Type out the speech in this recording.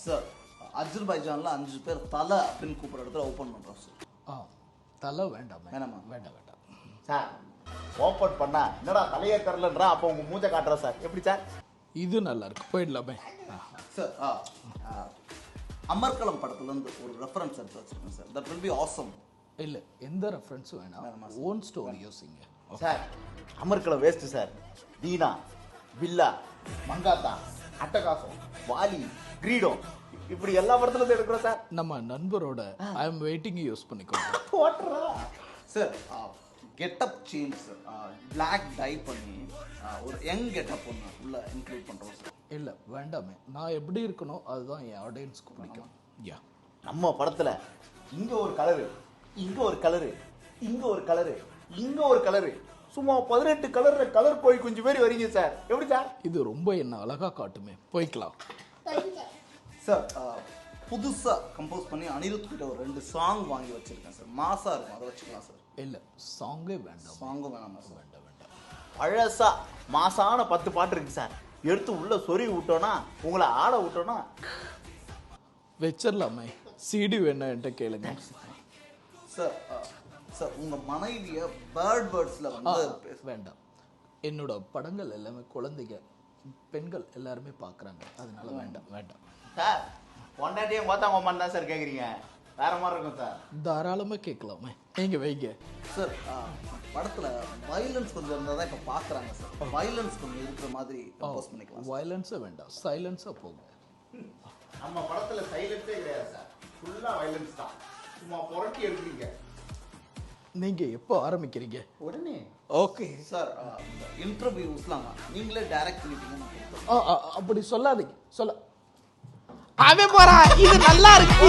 Sir அஜர்பைஜான்ல 5 பேர் தலை அப்படின்னு கூப்பிட்ற இடத்துல ஓப்பன் பண்ணுறோம் சார். தலை வேண்டாம் வேணாமா? வேண்டாம். சார் ஓப்பன் பண்ணா என்னடா தலையே தரலன்றா, அப்போ உங்க மூஞ்ச காட்டுறோம் சார். எப்படி சார்? இது நல்லா இருக்கு, போயிடலாமே. சார் அமர்கலம் படத்துலேருந்து ஒரு ரெஃபரன்ஸ் எடுத்து வச்சுருக்கேன் sir. That will be awesome. இல்லை, எந்த ரெஃபரன்ஸும் வேணாம், ஓன் ஸ்டோரி யோசிங்க. Sir Amarkalam waste sir. Dheena, Billa, Mankatha, Attagasam, Vaali, கிரீடம், இப்படி எல்லா படத்துல இருந்து எடுக்கிறோம் சார். நம்ம நண்பரோட ஐ எம் வெயிட்டிங் யூஸ் பண்ணிக்கோங்க. ஓட்டுறா sir getup change sir. Black dye பண்ணி ஒரு யங் கெட்டப் ஒன்று உள்ள இன்க்ளூட் பண்ணுறோம் சார். இல்லை வேண்டாமே, நான் எப்படி இருக்கணும் அதுதான் என் ஆடியன்ஸ்க்கு பிடிக்கும். யா, நம்ம படத்துல இங்க ஒரு கலரு, இங்க ஒரு கலரு, இங்க ஒரு கலரு, இங்க ஒரு கலரு, சும்மா 18 கலர்ல கலர் போய் கொஞ்சம் பேர் வரீங்க சார். எப்படி சார்? இது ரொம்ப என்ன அழகா காட்டுமே, போய்க்கலாம். சார் புதுசாக கம்போஸ் பண்ணி அனிருத் கிட்ட ஒரு 2 சாங் வாங்கி வச்சிருக்கேன் சார். மாசா இருக்கும், அதை வச்சுக்கலாம் சார். இல்லை, சாங்கே வேண்டாம். சாங்கும் வேணாமா சார்? வேண்டாம் வேண்டாம். பழசா மாசான 10 பாட்டு இருக்கு சார். எடுத்து உள்ள சொறி விட்டோன்னா, உங்களை ஆட விட்டோன்னா வச்சிடலாமே. சிடி வேணா என்கிட்ட கேளுங்க. சார் சார் உங்கள் மனைவியை பேர்ட்ஸில் வந்து வேண்டாம். என்னோட படங்கள் எல்லாமே குழந்தைங்க, பெண்கள் எல்லாருமே பார்க்குறாங்க, அதனால வேண்டாம் வேண்டாம். சார் பொண்டாட்டியும் பார்த்தா உமான் தான் சார் கேட்குறீங்க. வேற மாதிரி இருக்கும் சார். தாராளமாக கேட்கலாமே, நீங்கள் வைங்க. சார் படத்தில் வயலன்ஸ் கொஞ்சம் இருந்தால் தான் இப்போ பார்க்குறாங்க சார். வயலன்ஸ் கொஞ்சம் இருக்கிற மாதிரி கம்போஸ் பண்ணிக்கலாம். வயலன்ஸே வேண்டாம், சைலன்ஸாக போங்க. நம்ம படத்துல சைலன்ஸே கிடையாது சார். ஃபுல்லா வயலன்ஸ் தான். சும்மா புரட்டி எடுக்கிறீங்க. நீங்கள் எப்போ ஆரம்பிக்கிறீங்க? உடனே ஓகே சார் இன்டர்வியூஸ்லாம் நீங்களே டைரக்ட் பண்ணிட்டீங்கன்னா அப்படி சொல்லாதீங்க. அவன் போறா, இது நல்லா இருக்கு.